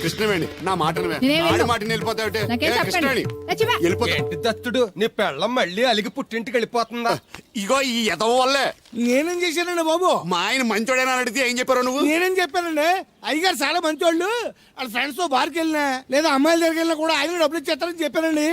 కృష్ణవేణి నా మాటను మాటని వెళ్ళిపోతావుటే కృష్ణవేణి ఏంటి దత్తుడు నీ పెళ్ళం మళ్ళీ అలిగి పుట్టింటికి వెళ్ళిపోతుందా? ఇగో ఈ ఎదవ వల్లే. నేనేం చేశానండి బాబు? మా ఆయన మంచోడేనా అడిగితే ఏం చెప్పారు నువ్వు? నేనేం చెప్పానండి, అయ్యగారు చాలా మంచోళ్ళు, వాళ్ళ ఫ్రెండ్స్ తో బార్కి వెళ్ళినా లేదా అమ్మాయిల దగ్గరికి వెళ్ళినా కూడా ఆయన డబ్బులు ఇచ్చేస్తారని చెప్పానండి.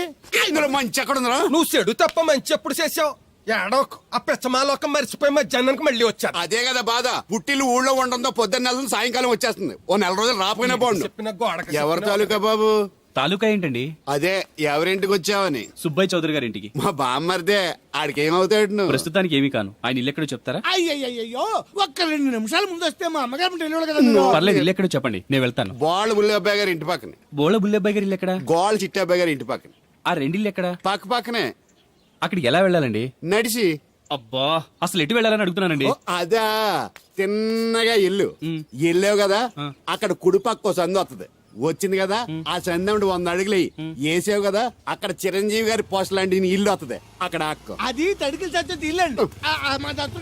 ఇందులో మంచి ఎక్కడ ఉందా? నువ్వు చెడు తప్ప మంచి ఎప్పుడు చేసావు? ఏడోకు ఆ పెచ్చమాలోకం మర్చిపోయి మధ్యాహ్నానికి మళ్ళీ వచ్చారు. అదే కదా బాధ. పుట్టిల్లు ఊళ్ళో ఉండడంతో పొద్దున్న నెల సాయంకాలం వచ్చేస్తుంది. ఓ నెల రోజులు రాపోయినా బాగుండు. చెప్పిన గోడకి ఎవరి తాలూకా బాబు? తాలూకా ఏంటండి? అదే ఎవరింటికి వచ్చావని. సుబ్బయ్య చౌదరి గారి ఇంటికి. మా బామ్మర్దే. ఆడికి ఏమవుతాడు నువ్వు? ప్రస్తుతానికి ఏమీ కాను. ఆయన ఇల్లు ఎక్కడో చెప్తారా? అయ్యయ్యో, ఒక్క 2 నిమిషాల ముందు వస్తే మా అమ్మగారు తెలియదు కదా. పర్లేదు, ఇల్లు ఎక్కడో చెప్పండి, నేను వెళ్తాను. బోళ్ళ బుల్లి అబ్బాయి గారి ఇంటి పక్కన. బోళ బుల్లెబ్బాయి గారి ఇల్లు ఎక్కడ? గోళ్ళ చిట్టి అబ్బాయి గారి ఇంటి పక్కన. ఆ రెండిల్లు ఎక్కడ? పక్క పక్కనే. అక్కడికి ఎలా వెళ్ళాలండి? నడిచి. అబ్బా, అసలు ఎటు వెళ్ళాలని అడుగుతున్నానండి. అదా తిన్నగా ఇల్లు వెళ్ళావు కదా, అక్కడ కుడిపక్క సందు వస్తుంది. వచ్చింది కదా, ఆ సందముడు 100 అడుగులు వేసావు కదా, అక్కడ చిరంజీవి గారి పోస్ట్ లాంటి ఇల్లు వస్తుంది. అక్కడ అక్క అది తడికి చచ్చి ఇల్లండి. మా దత్తు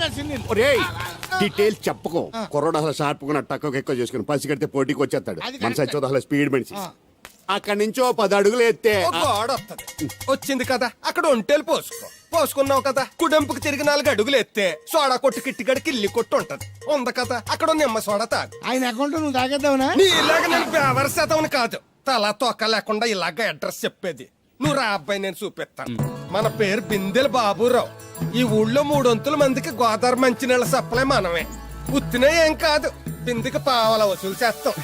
డీటెయిల్స్ చెప్పుకో. కుర్రోడు అసలు షార్ప్గా టక్కువ ఎక్కువ చేసుకుని పసి కడితే పోటీకి వచ్చేస్తాడు. మన సచ్చి అసలు స్పీడ్ మనిషి. అక్కడి నుంచి 10 అడుగులు ఎత్తే గోడ వస్తుంది. వచ్చింది కదా, అక్కడ ఒంటేలు పోసుకున్నావు కదా, కుడెంపుకి తిరిగి 4 అడుగులు ఎత్తే సోడా కొట్టు కిట్టిగడి కిల్లి కొట్టు ఉంటది. ఉంది కదా, అక్కడ నిమ్మ సోడా తాగు. ఆయన అకౌంట్ నువ్వు తాగేద్దావునా? నీ ఇలాగ నేను బేవరసేతవుని కాదు, తల తోక లేకుండా ఇలాగ అడ్రస్ చెప్పేది. నువ్వు రా అబ్బాయి, నేను చూపిస్తాను. మన పేరు బిందెల బాబురావు. ఈ ఊళ్ళో 300 మందికి గోదావరి మంచినీళ్ళ సప్లై మనమే. ఉత్తినే ఏం కాదు, బిందెకి పావలా వసూలు చేస్తాం.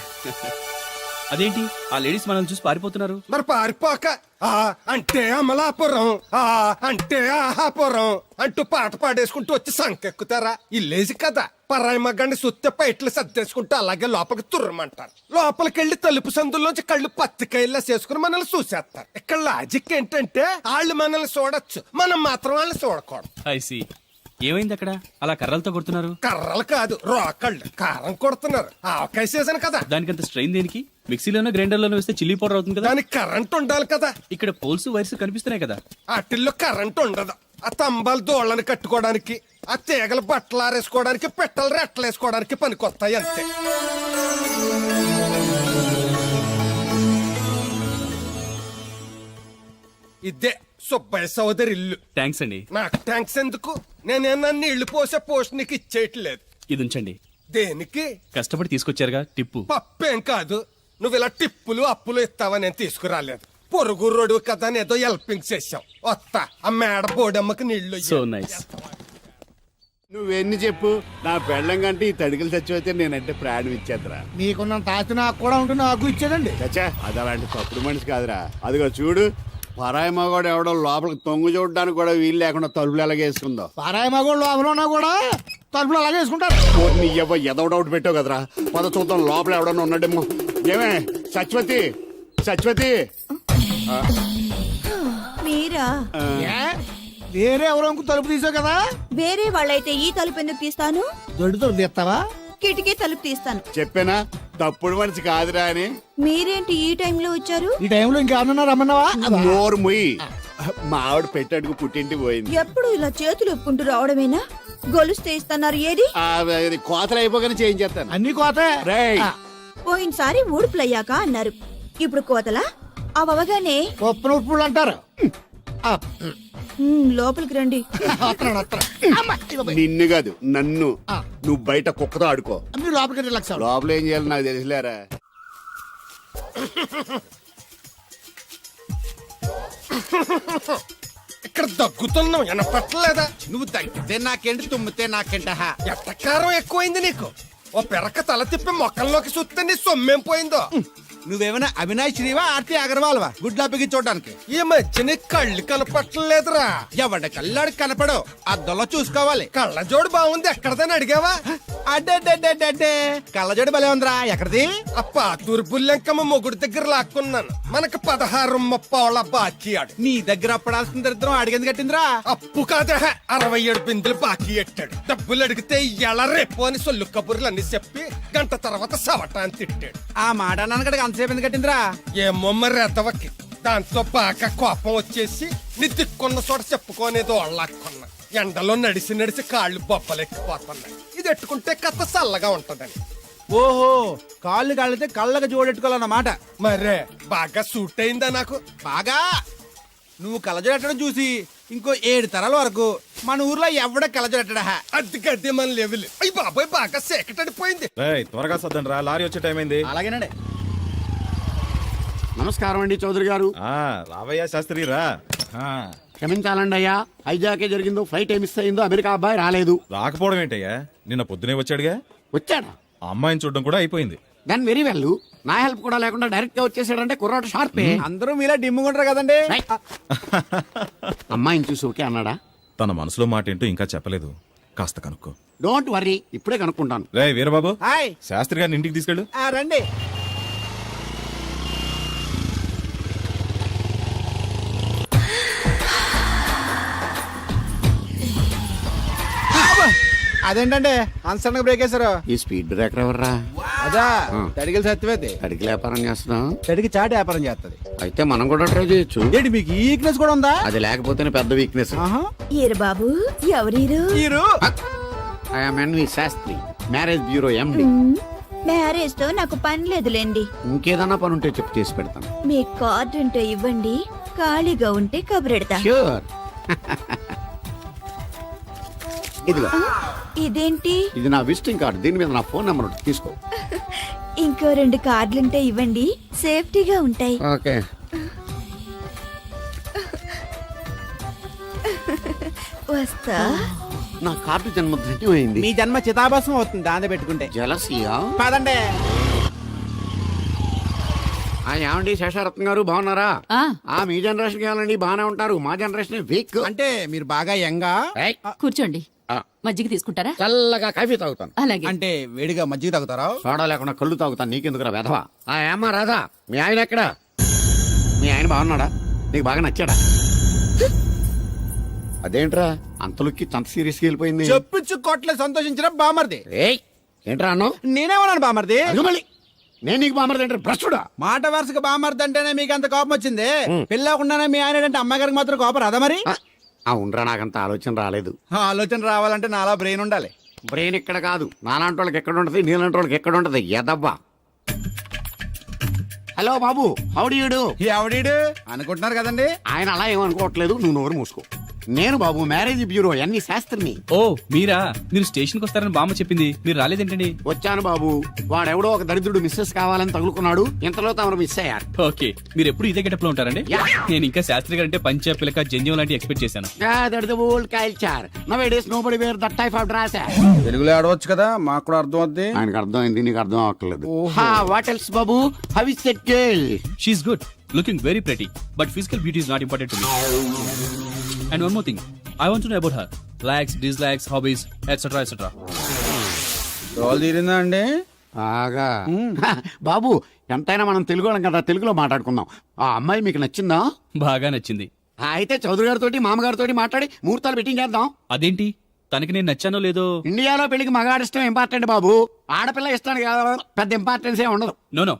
అదేంటి ఆ లేడీస్ మనల్ని చూసి పారిపోతున్నారు? మరి పారిపోక ఆ అంటే అమలాపురం, ఆ అంటే ఆహాపురం అంటూ పాట పాడేసుకుంటూ వచ్చి సంకెక్కుతారా? ఇల్లేసి కదా, పరాయి మగాన్ని సుత్తే పైట్లు సర్దేసుకుంటూ అలాగే లోపలికి తుర్రమంటారు. లోపలికెళ్లి తలుపు సందుల్లోంచి కళ్ళు పత్తికాయల్లా చేసుకుని మనల్ని చూసేస్తారు. ఇక్కడ లాజిక్ ఏంటంటే వాళ్ళు మనల్ని చూడొచ్చు, మనం మాత్రం వాళ్ళని చూడకూడదు. I see. ఏమైంది అక్కడ? అలా కర్రలతో కొడుతున్నారు? కర్రలు కాదు, రోకళ్ళు. కారం కొడుతున్నారు. ఆవకాయ సీజన్ కదా. దానికంత స్ట్రెయిన్ దేనికి? మిక్సీలోనో గ్రైండర్లోనో వేస్తే చిల్లీ పౌడర్ అవుతుంది కదా. దానికి కరెంట్ ఉండాలి కదా. ఇక్కడ పోల్స్ వైర్స్ కనిపిస్తున్నాయి కదా. వాటిల్లో కరెంట్ ఉండదు. ఆ తంబాలు దోళ్ళని కట్టుకోవడానికి, ఆ తీగలు బట్టలు ఆరేసుకోవడానికి, పెట్టలు రెట్టలేసుకోవడానికి పనికొస్తాయి అంతే. ఇదే సుబ్బయ్య సోదరి ఇల్లు. థ్యాంక్స్ అండి. నాకు థ్యాంక్స్ ఎందుకు? నేనేమన్నా నీళ్లు పోసే పోస్ట్ నీకు ఇచ్చేయట్లేదు. ఇది ఉంచండి. దేనికి? కష్టపడి తీసుకొచ్చారుగా టిప్పు. పప్పేం కాదు, నువ్వు ఇలా టిప్పులు అప్పులు ఇస్తావని నేను తీసుకురాలేదు. పొరుగు రోడ్డు కదా అని ఏదో హెల్పింగ్ చేసావు. వస్తా, ఆ మేడ బోడమ్మకి నీళ్లు. So nice. నువ్వెన్ని చెప్పు, నా పెళ్ళం కంటే ఈ తడికలు చచ్చిపోతే నేనంటే ప్రాణం ఇచ్చేద్దరా. మీకున్నంత ఆస్తి నాకు కూడా ఉంటుంది, నాకు ఇచ్చేదండి. చచ్చా, అది అలాంటి తప్పుడు మనిషి కాదురా. అదిగో చూడు, పరాయి మగవాడు ఎవడో లోపలికి తొంగు చూడడానికి కూడా వీలు లేకుండా తలుపులు ఎలాగ వేసుకుందో. పరాయి మగోళ్ళు లోపల ఉన్నా కూడా తలుపులు అలాగే వేసుకుంటారు. నీ ఎదో డౌట్ పెట్టావు కదరా. పద చూద్దాం లోపల ఎవడన్నా ఉన్నాడేమో. ఏమే సత్యవతి, సత్యవతి. మీరా? వేరే ఎవరో తలుపు తీసావు కదా. వేరే వాళ్ళైతే ఈ తలుపు ఎందుకు తీస్తాను? దొడ్డు తలుపు తీస్తావా? కిటికీ తలుపు తీస్తాను. చెప్పానా తప్పుడు మనిషి కాదురా అని. మీరేంటి ఈ టైంలో వచ్చారు? ఈ టైంలో ఇంకేమన్నా రమ్మన్నావా? నోరు ముయ్యి. మా ఆవిడ పెట్టడుకు పుట్టింటి పోయింది. ఎప్పుడు ఇలా చేతులు ఒప్పుకుంటూ రావడమేనా? గొలుస్తే ఇస్తున్నారు, ఏది? కోతలు అయిపోగానే చేయించేస్తాను. అన్ని కోతే. పోయినసారి ఊడుపులయ్యాక అన్నారు, ఇప్పుడు కోతలా? అవగానే ఉప్పును ఉప్పులు అంటారు. లోపలికి రండి. నిన్ను కాదు నన్ను. నువ్వు బయట కుక్కతో ఆడుకో. మీరు లోపలికి రిలాక్స్. లోపల ఏం చేయాలి నాకు తెలిసిలేరా. ఇక్కడ దగ్గుతున్నావు, వినపట్టలేదా? నువ్వు తగ్గితే నాకేంటి, తుమ్మితే నాకేంట. ఎట్టకారం ఎక్కువైంది నీకు. ఓ పెరక తల తిప్పి మొక్కల్లోకి చూస్తే నీ సొమ్మేం పోయిందో. నువ్వేమైనా అవినాష్ శ్రీవా, ఆర్తి అగర్వాల్వా గుడ్లా బిగి చూడడానికి? ఈ మధ్య నీ కళ్ళు కనపట్టలేదురా. ఎవడి కళ్ళాడు కనపడవు, అద్దంలో చూసుకోవాలి. కళ్ళజోడు బాగుంది, ఎక్కడదని అడిగావా? అడ్డే కళ్ళజోడు భలే ఉందిరా. ఎక్కడిది? ఆ పాతూరు బుల్లెంకమ్మ మొగుడు దగ్గర లాక్కున్నాను. మనకు 16 బాకీ ఆడు. నీ దగ్గర అప్పడాల్సిన దరిద్రం అడిగింది కట్టిందిరా. అప్పు కాదే, 67 బిందులు బాకీ ఎట్టాడు. డబ్బులు అడిగితే ఎలా రేపు అని సొల్లు కబుర్లు అన్ని చెప్పి గంట తర్వాత సవటాన్ని తిట్టాడు. ఆ మాట అన్నాను అంతసేపు ఎందుకు కట్టిందిరా? ఏమో మరి ఎదవకి. దాంతో బాగా కోపం వచ్చేసి నీ దిక్కున్న చోట చెప్పుకోనేదో వాళ్ళకున్నా. ఎండలో నడిచి కాళ్ళు బొబ్బలెక్కిపోతున్నాయి. ఇది ఎట్టుకుంటే కథ చల్లగా ఉంటదని ఓహో కాళ్ళు కాళ్ళైతే కళ్ళకి జోడెట్టుకోవాలన్నమాట. మరే బాగా సూట్ అయిందా నాకు? బాగా నువ్వు కలజడెట్టడం చూసి ఇంకో 7 తరాల వరకు మన ఊర్లో ఎవడ కలజడెట్టడా. అది గడ్డి మన లెవెల్. అయ్యి బాబాయ్ బాగా సేకటడిపోయింది. త్వరగా సర్దండి రా, లారీ వచ్చే టైం అయింది. అలాగేనండి. నమస్కారం అండి చౌదరి గారు. రావయ్యా శాస్త్రి రా. క్షమించాలండి అయ్యా, హైజాకే జరిగిందో, ఫ్లైట్ ఏమి మిస్ అయిందో, అమెరికా అబ్బాయి రాలేదు. రాకపోవడం ఏంటయ్యా, నిన్న పొద్దునే వచ్చాడుగా. వచ్చాడా? ఆ అమ్మాయిని చూడడం కూడా అయిపోయింది. దాని వెరీ వెల్. నా హెల్ప్ కూడా లేకుండా డైరెక్ట్ గా వచ్చేసాడంటే కుర్రాడు షార్పే. అందరూ మీలా డిమ్ముకుంటారు కదండి. రైట్. అమ్మాయిని చూసి ఓకే అన్నాడా? తన మనసులో మాట ఏంటో ఇంకా చెప్పలేదు, కాస్త కనుక్కో. డోంట్ వర్రీ, ఇప్పుడే కనుక్కుంటాను. రే వీరబాబు, హాయ్. శాస్త్రి గారిని ఇంటికి తీసుకెళ్ళు. రండి. అదేంటండి అన్సడన్ బ్రేక్ వేశారు? ఈ స్పీడ్ బ్రేకర్ ఎవర్రా? అదా తడిగిలి సత్యవేతి అడిగి వ్యాపారం చేస్తున్నాం. తడికి చాటి వ్యాపారం చేస్తుంది. అయితే మనం కూడా ట్రై చేయొచ్చు. ఏంటి మీకు ఈ వీక్నెస్ కూడా ఉందా? అది లేకపోతేనే పెద్ద వీక్నెస్. ఈరు బాబు ఎవరీరు? మీరు I'm NV Shastri, marriage bureau MD. Marriage తో నాకు పని లేదులేండి. ఇంకేదన్నా పని ఉంటే చెప్పు, చేసి పెడతాను. మీ కార్డు ఉంటే ఇవ్వండి, ఖాళీగా ఉంటే కబురెడతా. ష్యూర్. ఇదిగో, ఇదేంటి? ఇది నా విజిటింగ్ కార్డు. దీని మీద నా ఫోన్ నెంబర్ ఉంటుంది, తీసుకో. ఇంకో 2 కార్డులుంటే ఇవ్వండి, సేఫ్టీగా ఉంటాయి. ఓకే. వస్తా. నా కార్డు జన్మ ధన్యమైంది. మీ జన్మ చితాభాసం అవుతుంది దాన్ని పెట్టుకుంటే. జలసియా? పదండి. ఏమండి శేషారత్న గారు, బాగున్నారా? మీ జనరేషన్ కావాలండి, బాగానే ఉంటారు. మా జనరేషన్ వీక్. అంటే మీరు బాగా యంగా. కూర్చోండి. మజ్జిగ తీసుకుంటారా? చల్లగా కాఫీ తాగుతాను. అలాగే. అంటే వేడిగా మజ్జిగ తాగుతారా? సోడా లేకుండా కళ్ళు తాగుతాను. నీకెందుకురా వెధవా? ఏమ్మా రాధా, మీ ఆయన ఎక్కడా? మీ ఆయన బాగున్నాడా? నీకు బాగా నచ్చాడా? అదేంట్రా అంతలోకి అంత సీరియస్గా వెళ్ళిపోయింది? చెప్పుచ్చు కొట్ల సంతోషించిన బామర్ది. ఏయ్, ఏంట్రా అన్నావు? నేనేమన్నాను బామర్ది? అదిగో మళ్ళీ నేను నీకు బామర్ది అంటే భ్రష్టుడా? మాట వరుసగా బామర్ది అంటేనే మీకు అంత కోపం వచ్చింది. పిల్లకుండానే మీ ఆయన అంటే అమ్మగారికి మాత్రం కోపం రాదా మరి? ఉండరా, నాకంత ఆలోచన రాలేదు. ఆలోచన రావాలంటే నాలా బ్రెయిన్ ఉండాలి. బ్రెయిన్ ఇక్కడ కాదు, నాలాంటి వాళ్ళకి ఎక్కడ ఉంటది, నీలాంటి వాళ్ళకి ఎక్కడ ఉంటది. ఎదవ్వా. హలో బాబు, హౌడీ యూడు? ఎవడీడు అనుకుంటున్నారు కదండి. ఆయన అలా ఏమనుకోవట్లేదు, నువ్వు నోరు మూసుకో. నేను బాబు మ్యారేజ్ బ్యూరో ఎన్ని శాస్త్రిని. ఓ మీరా? మీరు స్టేషన్కి వస్తారని బామ్మ చెప్పింది, మీరు రాలేదేంటండి? వచ్చాను బాబు. వాడెవడో ఒక దరిద్రుడు మిస్సెస్ కావాలని తగులుకున్నాడు, ఇంతలో తమరు మిస్ అయ్యారు. ఓకే, మీరు ఎప్పుడు ఇదే గెటప్ లో ఉంటారండి? నేను ఇంకా శాస్త్రి గారు అంటే పంచ పిలక జంజం లాంటి ఎక్స్పెక్ట్ చేశాను. తెలుగులో ఆడవచ్చు కదా, మాకు కూడా అర్థం అవుద్ది. ఆయనకు అర్థమైంది, నీకు అర్థం అవ్వట్లేదు. వాట్ ఎల్స్ బాబు? How is that girl? She's good, looking very pretty, but physical beauty is not important to me. And one more thing, I want to know about her likes, dislikes, hobbies, etc. etc. Role తీరిందా అండి? బాగా. బాబు ఎంతైనా మనం తెలుగు వాళ్ళం కదా, తెలుగులో మాట్లాడుకుందాం. ఆ అమ్మాయి మీకు నచ్చిందా? బాగా నచ్చింది. అయితే చౌదరి గారితో మామగారితో మాట్లాడి ముహూర్తాలు పెట్టింగ్ చేద్దాం. అదేంటి, తనకి నేను నచ్చానో లేదో? ఇండియాలో పెళ్లికి మగాడిష్టం ఇంపార్టెంట్ బాబు, ఆడపిల్ల ఇష్టానికి పెద్ద ఇంపార్టెన్స్ ఏ ఉండదు. నో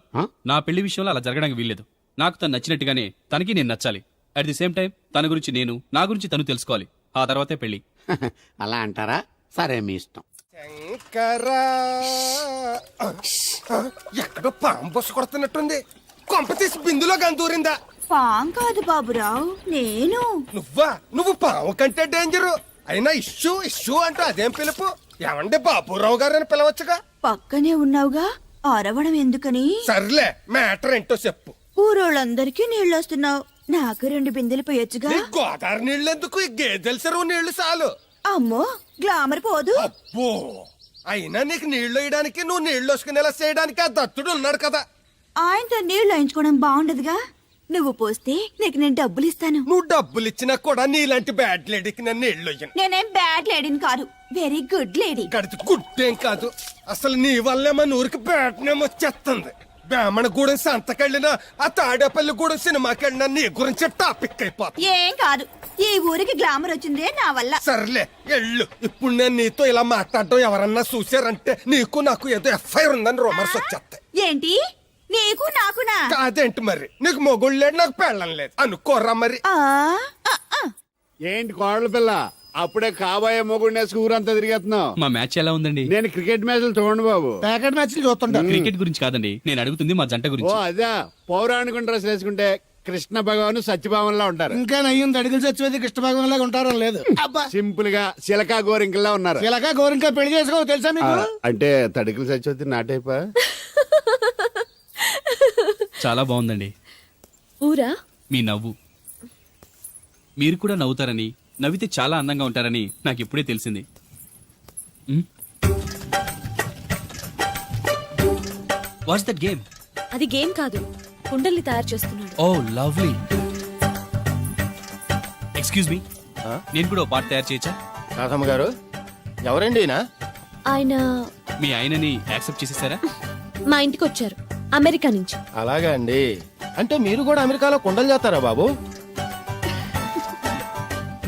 నా పెళ్లి విషయంలో అలా జరగడానికి వీల్లేదు. నాకు తను నచ్చినట్టుగానే తనకి నేను నచ్చాలి. అట్ ది సేమ్ టైం తన గురించి నేను, నా గురించి తను తెలుసుకోవాలి. ఆ తర్వాతే పెళ్లి. అలా అంటారా? సరే, మీ ఇష్టం. శంకరా, ఎక్కడో పాము బొస్సు కొడుతున్నట్టుంది. కొంప తీసి బిందులో గందూరిందా? పాం కాదు బాబురావు, నేను. నువ్వు పాము కంటే డేంజరు. అయినా ఇష్యూ ఇష్యూ అంటూ అదేం పిలుపు? ఏమండి బాబురావు గారు అని పిలవచ్చుగా. పక్కనే ఉన్నావుగా, అరవడం ఎందుకని? సర్లే, మ్యాటర్ ఏంటో చెప్పు. ఊరోళ్ళందరికీ నీళ్ళొస్తున్నావు, నాకు 2 బిందెలు పోయొచ్చుగా. ఈ గోదావరి నీళ్ళు ఎందుకు? ఈ గేదెల చెరువు నీళ్లు చాలు. అమ్మో, గ్లామర్ పోదు. అబ్బో, అయినా నీకు నీళ్లు వేయడానికి, నువ్వు నీళ్లు వసుకునేలా చేయడానికి ఆ దత్తుడు ఉన్నాడు కదా. ఆయనతో నీళ్లు వేయించుకోవడం బాగుండదుగా. నువ్వు పోస్తే నీకు నేను డబ్బులు ఇస్తాను. నువ్వు డబ్బులు ఇచ్చినా కూడా నీలాంటి బ్యాడ్ లేడీకి నేను నీళ్లు వేయను. నేనేం బ్యాడ్ లేడీని కాదు, వెరీ గుడ్ లేడీ. గడిచి గుడ్డేం కాదు. అసలు నీ వల్లే మన ఊరికి బ్యాట్నేమో వచ్చేస్తుంది. బ్రాహ్మణగూడెం సంతకెళ్ళినా, ఆ తాడేపల్లిగూడెం సినిమాకెళ్ళినా నీ గురించి టాపిక్ అయిపోతుంది. ఏం కాదు, ఈ ఊరికి గ్లామర్ వచ్చిందే నా వల్ల. సర్లే ఎళ్ళు. ఇప్పుడు నేను నీతో ఇలా మాట్లాడడం ఎవరన్నా చూసారంటే నీకు నాకు ఏదో ఎఫ్ఐఆర్ ఉందని రూమర్స్ వచ్చేస్తాయి. ఏంటి? నీకు నాకునా? కాదేంటి మరి? నీకు మొగుళ్ళు లేడు, నాకు పెళ్ళం లేదు అనుకోరా మరి. ఏంటి కోడల పిల్ల, అప్పుడే కాబోయే మొగుడిని ఊరంతా తిరిగేస్తున్నావు. మా మ్యాచ్ ఎలా ఉందండి? నేను క్రికెట్ మ్యాచ్లు చూడండి బాబు. ప్యాకెట్ మ్యాచ్లు చూస్తుంటాను. క్రికెట్ గురించి కాదండి, నేను అడుగుతుంది మా జంట ఓ గురించి. అదే, పౌరాణిక డ్రెస్ వేసుకుంటే కృష్ణ భగవాన్ సత్యభామన్లా ఉంటారు. ఇంకా నయ్యం తడిగిలు చచ్చిపోతే కృష్ణ భగవాన్ లాగా ఉంటారో లేదు. అబ్బా సింపుల్ గా చిలకా గోరింకల్లా ఉన్నారు. ఇలాగా గోరింకా పెళ్లి చేసుకో తెలుసా మీకు? అంటే తడికలు చచ్చిపోతే నాటైపా. చాలా బాగుందండి ఊరా? మీ నవ్వు. మీరు కూడా నవ్వుతారని, నవ్వితే చాలా అందంగా ఉంటారని నాకు ఇప్పుడే తెలిసింది. What's that game? అది గేమ్ కాదు, కుండల్ని తయారు చేస్తున్నాడు. Oh lovely. ఎక్స్క్యూజ్ మీ, నేను కూడా ఓ పాట తయారు చేయొచ్చా? రాధమ్మ గారు ఎవరండి ఈయన? ఆయన మీ ఆయనని యాక్సెప్ట్ చేసేసారా? మా ఇంటికి వచ్చారు అమెరికా నుంచి. అలాగా అండి. అంటే మీరు కూడా అమెరికాలో కొండలు చేస్తారా బాబు?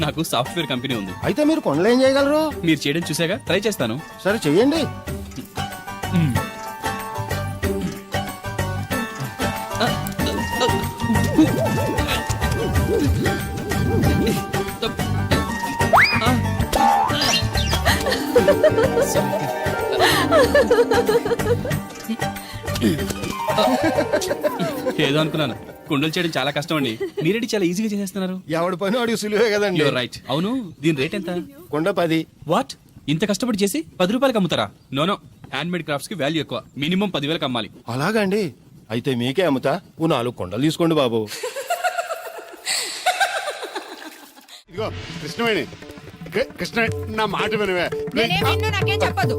నాకు సాఫ్ట్వేర్ కంపెనీ ఉంది. అయితే మీరు కొండలు ఏం చేయగలరు? మీరు చేయడం చూసాగా, ట్రై చేస్తాను. సరే చెయ్యండి. ఏదో అనుకున్నాను. కుండలు చేయడం చాలా కష్టం అండి, మీరేంటి చాలా ఈజీగా చేసేస్తున్నారు. ఎవడి పని వాడికి సులువే కదండి. You're right. అవును, దీని రేట్ ఎంత? కొండ 10. వాట్? ఇంత కష్టపడి చేసి 10 రూపాయలకి అమ్ముతారా? నో, హ్యాండ్ మేడ్ క్రాఫ్ట్స్ కి వాల్యూ ఎక్కువ. మినిమం 10,000కి అమ్మాలి. అలాగా అండి. అయితే మీకే అమ్ముతా. ఓ 4 కొండలు తీసుకోండి బాబు. ఇదిగో కృష్ణవేణి, కృష్ణ నా మాట వినవే. నాకేం చెప్పదు.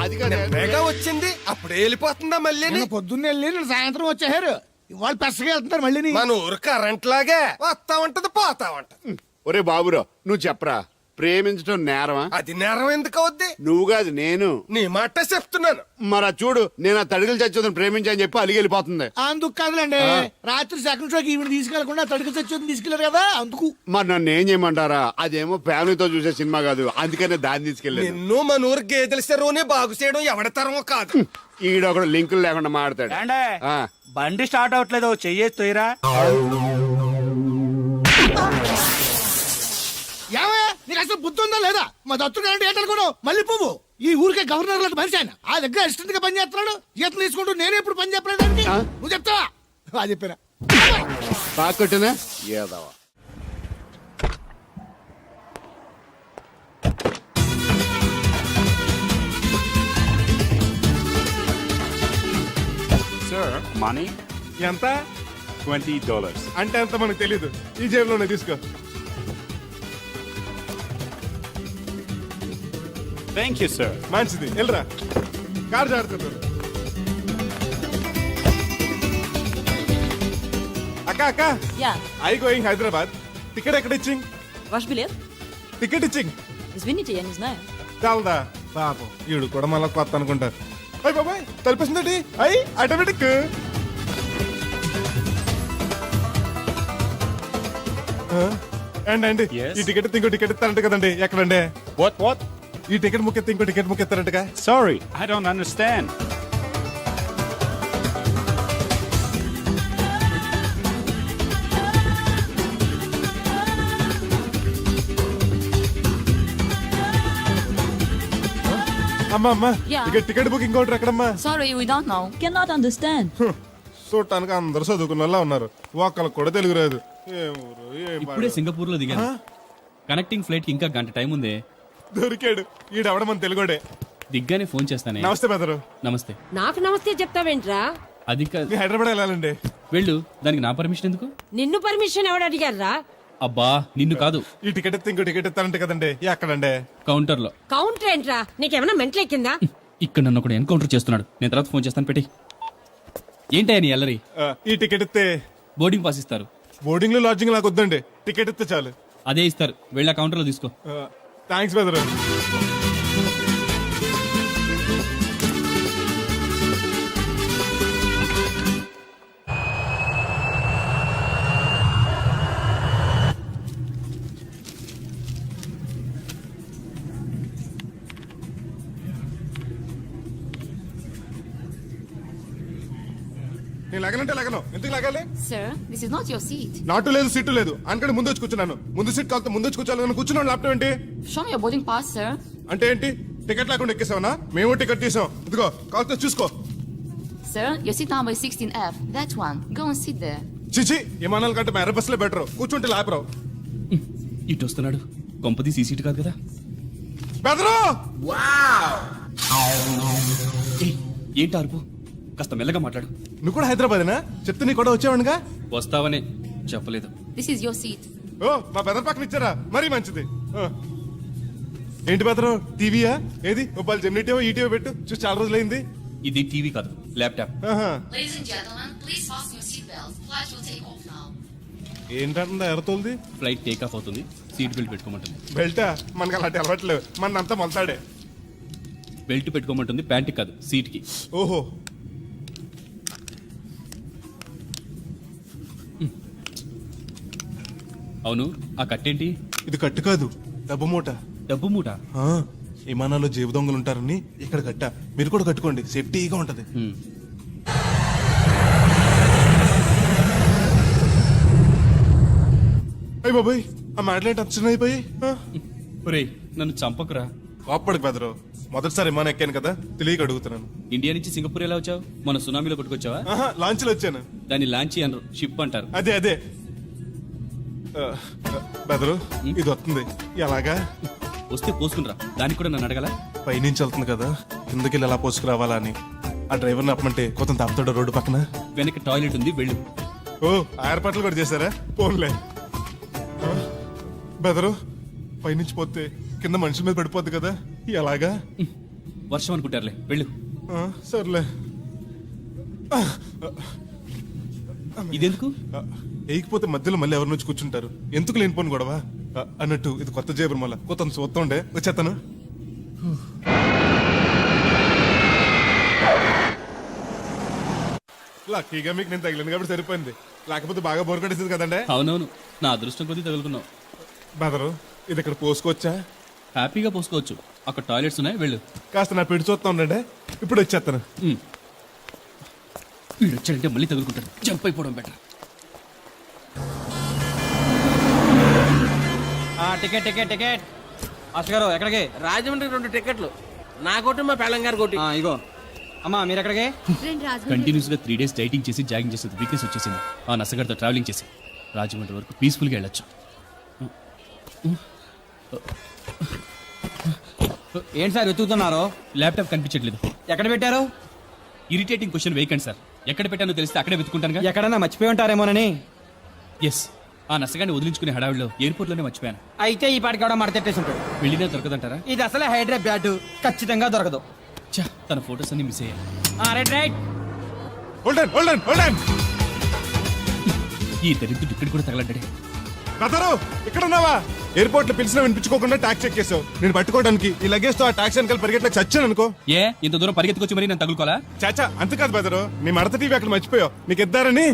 అది కాదు. వేగా వచ్చింది అప్పుడే వెళ్ళిపోతుందా మళ్ళీ? నిన్న పొద్దున్నే వెళ్ళి నిన్న సాయంత్రం వచ్చారు. ఇవాళ పెసగా వెళ్తున్నారు మళ్ళీ. మన ఊరు కరెంట్ లాగే వస్తా ఉంటది పోతా ఉంటది. ఒరే బాబురా, నువ్వు చెప్పరా, ప్రేమించడం నేరమా? అది నేరం ఎందుకు అవుద్ది? నువ్వు కాదు నేను. నీ మాట చెప్తున్నాను. మరి అది చూడు, నేను ఆ తడికలు చచ్చోదని ప్రేమించని చెప్పి అలిగి వెళ్ళిపోతుంది. అందుకు కాదులేండి, రాత్రి సెకండ్ షోకి ఈవిడ తీసుకెళ్లకుండా తడికి చచ్చి తీసుకెళ్లారు కదా అందుకు. మరి నన్ను ఏం చేయమంటారా? అదేమో ఫ్యామిలీతో చూసే సినిమా కాదు, అందుకనే దాన్ని తీసుకెళ్ళాను. నిన్ను మన ఊరు గేదెల చెరువుని బాగు చేయడం ఎవడి తరమో కాదు. ఈడొకడు లింకులు లేకుండా మాడతాడు. ఆ. బండి స్టార్ట్ అవట్లేదు, చెయ్యేసి తోయరా. ఏమయ్య, నీకు అసలు బుద్ధి ఉందా లేదా? మా దత్తుడు అంటే ఏంటనుకోను మళ్ళీ పువ్వు. ఈ ఊరికే గవర్నర్ లాంటి మనిషి ఆయన. ఆ దగ్గర అసిస్టెంట్ గా పని చేస్తున్నాడు. జీతం తీసుకుంటూ నేను ఎప్పుడు పని చెప్పలేదండి. నువ్వు చెప్తావా? అది చెప్పారా? బాగా కొట్టినా ఏదవా. సార్ మనీ ఎంత? $20. అంటే ఎంత మనకు తెలీదు. ఈ జేబులోనే తీసుకో. Thank you sir. మంచిది, వెళ్ళరా. కార్ జాడుతున్నారు. అక్క అక్క, yeah, I going Hyderabad. Ticket ఎక్కడ ఇచ్చింగ్? వాష్ బిలియర్ టికెట్ ఇచ్చింగ్ ఇస్ వినిటీ అండ్ ఇస్ నై. చాలదా? పాపం ఈడు కూడా మళ్ళీ కొత్త అనుకుంటారు. అయ్యి బాబాయ్, తలిపేసిందండి. అయ్యి ఆటోమేటిక్. అండి Yes. ఈ టికెట్ ఇంకో టికెట్ ఇస్తారంట కదండి. ఎక్కడండి? What? ఈ టికెట్ ముక్కెత్తి ఇంకో టికెట్ ముక్కెత్తారంటగా. Sorry, I don't understand. అమ్మా అమ్మా, Yeah. టికెట్ బుకింగ్ కౌంటర్ ఎక్కడమ్మా? Sorry, we don't know. Can not understand. చూడటానికి అందరు చదువుకున్న వాళ్ళ ఉన్నారు, ఒక్కళ్ళకి కూడా తెలుగు రాదు. ఏం ఊరు, ఏం ఇప్పుడే పాడు. సింగపూర్ లో దిగాను. కనెక్టింగ్ ఫ్లైట్ కి ఇంకా గంట టైం ఉంది. దొరికాడు ఈడవడం మన తెలుగుడే. దిగ్గానే ఫోన్ చేస్తానే. నమస్తే బెదరు. నమస్తే. నాకు నమస్తే చెప్తావేంట్రా? అది మీ హైదరాబాద్ వెళ్ళాలండి. వెళ్ళు, దానికి నా పర్మిషన్ ఎందుకు? నిన్ను పర్మిషన్ ఎవడు అడిగారా? అబ్బా, నిన్ను కాదు, ఈ టికెట్ ఎత్తే ఇంకో టికెట్ ఇస్తారంట కదండి. ఎక్కడండి? కౌంటర్ లో. కౌంటర్ ఏంట్రా? నీకేమన్నా మెంట్లెక్కిందా? ఇక్కడ నన్ను ఒకడు ఎన్కౌంటర్ చేస్తున్నాడు. నేను తర్వాత ఫోన్ చేస్తాను, పెట్టి. ఏంటయ్యా నీ అల్లరి? ఈ టికెట్ ఇస్తే బోర్డింగ్ పాస్ ఇస్తారు. బోర్డింగ్ లో లాడ్జింగ్ నాకు వద్దండి, టికెట్ ఇస్తే చాలు. అదే ఇస్తారు, వెళ్ళి ఆ కౌంటర్ లో తీసుకో. థ్యాంక్స్ బెదరు. నేను లెగనంటే లెగను. ఎందుకు లెగాలి? Sir, this is not your seat. నాటు లేదు సీటు లేదు అనుకంటే ముందు వచ్చి కూర్చున్నాను. ముందు సీట్ కాలితే ముందు వచ్చి కూర్చోాలి. కూర్చున్నాను ల్యాప్టాప్ ఏంటి Show me your boarding pass, sir. అంటే ఏంటి? టికెట్ లేకుండా ఎక్కేసావనా? మేము టికెట్ తీసాం. ఇదిగో కాలితే చూసుకో. Sir, your seat number is 16F. That one. Go and sit there. చిచి విమానాల కంటే మా ఎర్ర బస్సులే బెటర్. కూర్చుంటే లాపరావు. ఇటు వస్తున్నాడు. కొంపది సీసీటీ కాదు కదా. బెదరు ఏయ్, ఏంటి అరుపు? కాస్త మెల్లగా మాట్లాడు. నువ్వు కూడా హైదరాబాదేనా? చెప్తే నీ కూడా వచ్చావనుగా. వస్తావనే చెప్పలేదు. This is your seat. ఓ మా బెదర్ పక్కన ఇచ్చారా? మరీ మంచిది. ఏంటి బెదరు టీవీయా? ఏది మొబైల్ జెమినిటీవో ఈటీవో పెట్టు. చూసి చాలా రోజులైంది. ఇది టీవీ కాదు, ల్యాప్టాప్. ఆహా. Ladies and gentlemen, please fasten your seatbelts. Flight will take off now. ఏంటంటుందా ఎర్రతోల్ది? ఫ్లైట్ టేక్ ఆఫ్ అవుతుంది. సీట్ బెల్ట్ పెట్టుకోమంటుంది. బెల్టా? మనకి అలాంటి అలవాట్లేవు. మన అంతా మొలతాడే. బెల్ట్ పెట్టుకోమంటుంది, ప్యాంట్ కాదు, సీట్ కి. ఓహో. అవును, ఆ కట్టేంటి? ఇది కట్టు కాదు, డబ్బు మూట. డబ్బు మూట. ఆ, విమానాల్లో జేబు దొంగలు ఉంటారని ఇక్కడ కట్ట. మీరు కూడా కట్టుకోండి, సేఫ్టీగా ఉంటది. అయ్యి బాబాయ్, ఆ మాటలేంటి అచ్చన అయిపోయి. ఒరేయ్, నన్ను చంపకురా. కోప్పడికి బెదరు. మొదటిసారి విమానం ఎక్కాను కదా, తెలియక అడుగుతున్నాను. ఇండియా నుంచి సింగపూర్ ఎలా వచ్చావు? మన సునామీలో కొట్టుకొచ్చావా? ఆహా, లాంచ్లో వచ్చాను. దాన్ని లాంచీ అనరు, షిప్ అంటారు. అదే అదే. బెదరు ఇది వస్తుంది. ఎలాగా? వస్తే పోసుకునిరా. దానికి కూడా నన్ను అడగల? పైనుంచి వెళ్తుంది కదా, కిందకి వెళ్ళి ఎలా పోసుకురావాలా అని. ఆ డ్రైవర్ని అప్పమంటే కొత్త తాపుతాడు రోడ్డు పక్కన. వెనక టాయిలెట్ ఉంది, వెళ్ళు. ఓ, ఆ ఏర్పాట్లు కూడా చేశారా? పోన్లే. బెదరు పైనుంచి పోతే కింద మనుషుల మీద పడిపోద్ది కదా, ఎలాగా? వర్షం అనుకుంటారులే, వెళ్ళు. సర్లే. ఇదెందుకు? వేయకపోతే మధ్యలో మళ్ళీ ఎవరి నుంచి కూర్చుంటారు. ఎందుకు లేనిపోను గొడవ అన్నట్టు. ఇది కొత్త జేబురు మళ్ళా కొత్త చూస్తుండే వచ్చేస్తాను. లక్కీగా మీకు నేను తగిలింది కాబట్టి సరిపోయింది. లేకపోతే బాగా బోర్ కొట్టేసింది కదండే. అవునవును, నా అదృష్టం కొద్దీ తగులుకున్నావు. బెదరు ఇది ఇక్కడ పోసుకోవచ్చా? హ్యాపీగా పోసుకోవచ్చు. అక్కడ టాయిలెట్స్ ఉన్నాయి, వెళ్ళు. కాస్త నా పెట్టి చూస్తా ఉండండి, ఇప్పుడు వచ్చేస్తాను. వీడు వచ్చాడంటే మళ్ళీ తగులుకుంటాడు. జంప్ అయిపోవడం బెటర్. Ticket ticket ticket. అసలు గారు ఎక్కడికి? రాజమండ్రి 2 టికెట్లు. నా కోటి మా పెళ్ళం గారు కోటి. ఇగో అమ్మా, మీరు ఎక్కడికి? కంటిన్యూస్ గా 3 days డైటింగ్ చేసి జాగింగ్ చేసేది వీక్నెస్ వచ్చేసింది. ఆ నసగడతో ట్రావెలింగ్ చేసి రాజమండ్రి వరకు పీస్ఫుల్ గా వెళ్ళొచ్చు. ఏంటి సార్ వెతుకుతున్నారు? ల్యాప్టాప్ కనిపించట్లేదు. ఎక్కడ పెట్టారు? ఇరిటేటింగ్ క్వశ్చన్ వేయకండి సార్. ఎక్కడ పెట్టానో తెలిస్తే అక్కడే వెతుకుంటానుగా. ఎక్కడన్నా మర్చిపోయి ఉంటారేమోనని. ఎస్, ఆ నసగాన్ని వదిలించుకునే హడావిడిలో ఎయిర్పోర్ట్ లోనే మర్చిపోయాను. అయితే ఈ పాటికి కూడా మడతెట్టేసి ఉంటాడు. వెళ్ళినా దొరకదంటారా? ఇది అసలే హైదరాబాద్, ఖచ్చితంగా దొరకదు. ఛా, తన ఫోటోస్ అన్ని మిస్ అయ్యాయి. Right right. ఈ దరిద్రుడు ఇక్కడ కూడా తగలడ్డాడే. బెదరు ఇక్కడ ఉన్నావా? ఎయిర్పోర్ట్ లో పిలిచినా వినిపించుకోకుండా ట్యాక్సీ ఎక్కేసావు. నేను పట్టుకోవడానికి ఈ లగేజ్ తో ఆ ట్యాక్సీ వెనకాల పరిగెట్లకు చచ్చాను అనుకో. ఏ, ఇంత దూరం పరిగెత్తుకొచ్చి మరి నేను తగులుకోవాలా? చాచా అంతకాదు బెదరు, నీ మడత టీవీ అక్కడ మర్చిపోయావు. నీకు ఇద్దారని.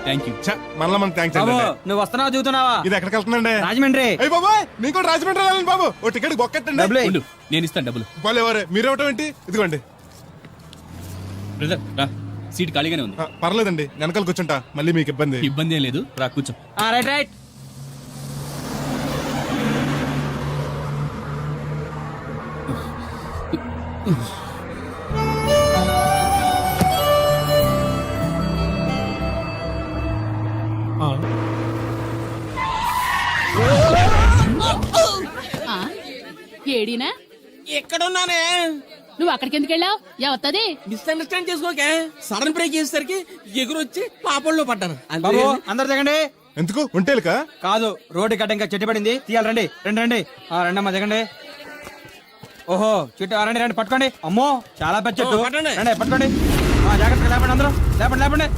Thank you. మళ్ళా మనకు థ్యాంక్స్. నువ్వు వస్తున్నావా చూస్తున్నావా? ఇది ఎక్కడికి వెళ్తుందండి? రాజమండ్రి. అయ్యి బాబాయ్, నీకు కూడా రాజమండ్రి వెళ్ళాలి బాబు. ఓ టికెట్ బొక్కెట్టండి. ఉండు, నేను ఇస్తాను డబ్బులు. ఎవరే మీరు ఇవ్వటం ఏంటి? ఇదిగోండి. బ్రదర్ రా, సీట్ ఖాళీగానే ఉంది. పర్లేదండి, వెనకాల కూర్చుంటా, మళ్ళీ మీకు ఇబ్బంది. ఇబ్బంది ఏం లేదు, రా కూర్చో. Right right. ఏడినా? ఎక్కడున్నానే? నువ్వు అక్కడికి ఎందుకు వెళ్ళావు? ఎవత్తది? మిస్అండర్స్టాండ్ చేసుకోకే. సడన్ బ్రేక్ చేసేసరికి ఎగురొచ్చి పాపంలో పడ్డాను. బాబు అందరు దిగండి. ఎందుకు ఒంటేలుకా? కాదు, రోడ్డు గడ్డ ఇంకా చెట్టు పడింది, తీయాలి. రండి రండి రండి. రండమ్మా దిగండి. ఓహో చెట్టు, రండి రండి పట్టుకోండి. అమ్మో చాలా పెద్ద చెట్టు. పట్టండి. రండి పట్టుకోండి. జాగ్రత్తగా లేపండి అందరూ. లేపండి లేపండి.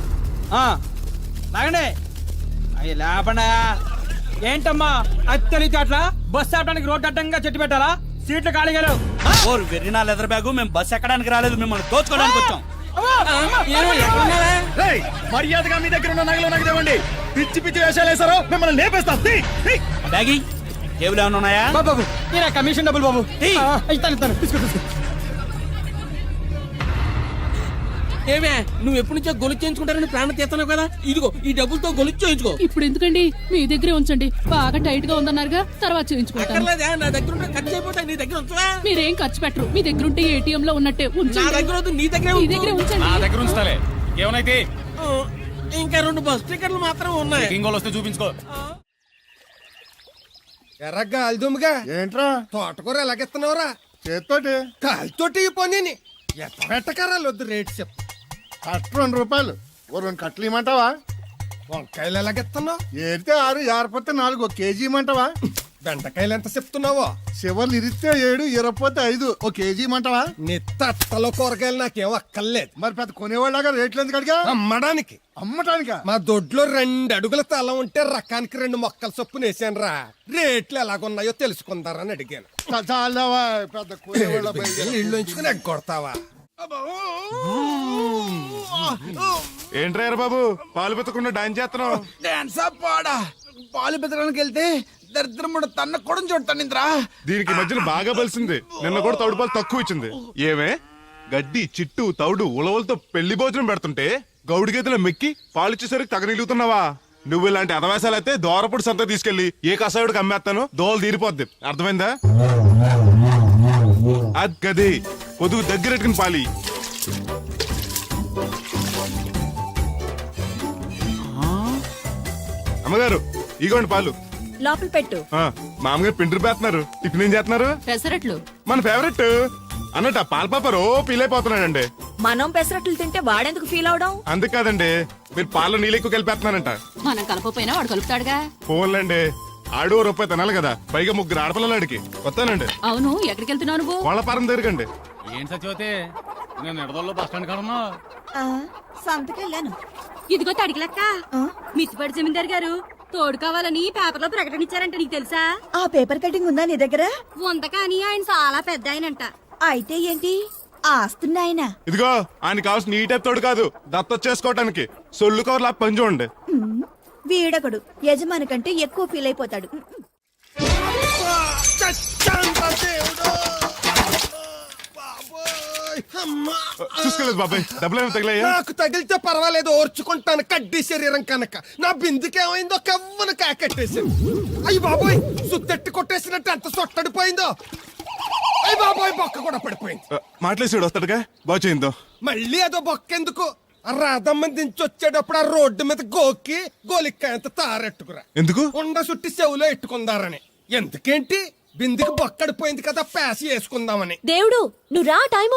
లాగండి. అయ్యి లేపండి. ఏంటమ్మా అత్తలి అట్లా బస్సు ఆపడానికి రోడ్డు అడ్డంగా చెట్టు పెట్టాలా? సీట్లు ఖాళీగా లేవు. వెర్రినా లెదర్ బ్యాగు. మేము బస్ ఎక్కడానికి రాలేదు, మిమ్మల్ని దోచుకోవడానికి వచ్చాం. మర్యాదగా మీ దగ్గర ఉన్న నగలు నాకు ఇవ్వండి. పిచ్చి పిచ్చి వేషాలు వేసారో మిమ్మల్ని లేపేస్తాం. బ్యాగి టేబుల్ ఏమైనా ఉన్నాయా? బాబు కమిషన్ డబ్బులు బాబు. ఇస్తాను తీసుకో తీసుకో. ఏమే నువ్వు ఎప్పటి నుంచో గొలుసు చేయించుకుంటారని ప్రాణం తీస్తున్నావు కదా, ఇదిగో ఈ డబ్బులతో గొలుసు చేయించుకో. ఇప్పుడు ఎందుకండి మీ దగ్గరే ఉంచండి, బాగా టైట్ గా ఉందన్నారుగా, తర్వాత చేయించుకుంటాను. అక్కర్లేదా, నా దగ్గర ఉంటే ఖర్చు అయిపోతాయి, నీ దగ్గర ఉంచవా? మీరేం ఖర్చు పెట్టరు, మీ దగ్గర ఉంటే ఏటీఎం లో ఉన్నట్టే నా ఉంచండి. దగ్గర వద్దు, నీ దగ్గరే మీ ఉంచు. దగ్గరే ఉంచండి. నా దగ్గర ఉంచుతాలే, ఏమైతే ఆ, ఇంకా 2 బస్ టికెట్లు మాత్రం ఉన్నాయి. ఇంకోళ్ళు వస్తే చూపించుకో. ఎర్ర గాలిదుమ్ముగా ఏంట్రా తోటకూర ఎలాగెత్తున్నావురా? చేత్తోటి కాలితోటి పోనీ ఎత్త పెట్టకరాలు వద్దు, రేటు చెప్పు. కట్ట 2 రూపాయలు, ఓ 2 కట్టలు ఇమ్మంటావా? వంకాయలు ఎలాగెత్తున్నావు? ఏరితే 6, ఏరపోతే 4, 1 కేజీ ఇమ్మంటావా? బెండకాయలు ఎంత చెప్తున్నావో? చివర్లు ఇరిస్తే 7, ఇరపోతే 5, 1 కేజీ ఇమ్మంటావా? నీ తట్టలో కూరగాయలు నాకేం అక్కర్లేదు. మరి పెద్ద కొనేవాళ్ళగా రేట్లు ఎందుకు అడిగా? అమ్మడానికి. అమ్మటానికా? మా దొడ్లో 2 అడుగుల తల ఉంటే రకానికి 2 మొక్కల చొప్పున వేసాను రా. రేట్లు ఎలాగున్నాయో తెలుసుకుందారని అడిగాను. చాలావా పెద్ద కొనేవాళ్ళ ఇల్లు ఉంచుకుని ఎగ్గొడతావా? ఏంట్రా బాబు పాలు పెత్తకుండా డాన్స్ చేస్తున్నావు? డాన్స్ పాడా పాలు పెతడానికి వెళ్తే దరిద్రముడు తన్న కూడా చూడతాను ఇంద్రా. దీనికి మధ్యన బాగా బలిసింది. నిన్న కూడా తౌడు పాలు తక్కువ ఇచ్చింది. ఏమే గడ్డి చిట్టు తౌడు ఉలవలతో పెళ్లి భోజనం పెడుతుంటే గౌడి గేదెల మెక్కి పాలిచ్చేసరికి తగనిలుగుతున్నావా? నువ్వు ఇలాంటి అదవేశాలు అయితే దోరపుడు సంత తీసుకెళ్లి ఏ కసాయుడికి అమ్మేస్తాను, దోలు తీరిపోద్ది. అర్థమైందా? అది గది పొదుగు దగ్గరెట్టుకుని పాలి. అమ్మగారు ఇగోండి పాలు. లోపల పెట్టు. మామగారు పిండి పేస్తున్నారు. టిఫిన్ ఏం చేస్తున్నారు? పెసరట్లు. మన ఫేవరెట్ అన్నట్టు పాల పాప రో ఫీల్ అయిపోతున్నాడండి. మనం పెసరట్లు తింటే వాడెందుకు ఫీల్ అవడం? అందుకు కాదండి, మీరు పాలలో నీళ్ళు ఎక్కువ కలిపేస్తున్నారంట. మనం కలపపోయినా వాడు కలుపుతాడుగా. ఫోన్లండి, ఆడు రూపాయి తినాలి కదా, పైగా 3 ఆడపిల్లలు అడిగి వస్తానండి. అవును, ఎక్కడికి వెళ్తున్నావు నువ్వు? వాళ్ళ పారం తిరగండి. ఏంటి సచివతే, నేను నిడదల్లో బస్ స్టాండ్ కాడన్నా. సంతకెళ్ళాను. ఇదిగో తడికిలక్క, మిత్తిపడి జమీందార్ గారు తోడు కావాలని పేపర్లో ప్రకటన ఇచ్చారంట, నీకు తెలుసా? ఆ పేపర్ కటింగ్ ఉందా నీ దగ్గర? ఉంది కానీ ఆయన చాలా పెద్ద ఆయనంట. అయితే ఏంటి ఆస్తున్నా ఆయన? ఇదిగో ఆయన కావాల్సిన ఈ టైప్ తోడు కాదు, దత్త చేసుకోవటానికి సొల్లు కవర్లా పని చూడండి. వీడొకడు యజమాని కంటే ఎక్కువ ఫీల్ అయిపోతాడు. చూసుకోలేదు బాబాయ్, డబ్బులు ఏమి తగిలాయా? నాకు తగిలితే పర్వాలేదు, ఓర్చుకుంటాను. కడ్డీ శరీరం కనుక నా బిందుకేమైందో కవ్వను కాకెట్టేసింది. అయ్యి బాబోయ్, సుత్తెట్టి కొట్టేసినట్టు ఎంత సొట్టడిపోయిందో. అయ్యి బాబోయ్, బొక్క కూడా పడిపోయింది. మాట్లాడేసాడు వస్తాడుగా, బాగు చేయిందో. మళ్ళీ అదో బొక్కెందుకు? రాధమ్మ దించి వచ్చేటప్పుడు ఆ రోడ్డు మీద గోకి గోలిక్కాయంత తారెట్టుకురా. ఎందుకు? ఉండ చుట్టి చెవులో ఎట్టుకుందారని. ఎందుకేంటి? బిందుకి బొక్కడిపోయింది కదా, పేసి వేసుకుందామని. దేవుడు, నువ్వు రా, టైం అవుతుంది.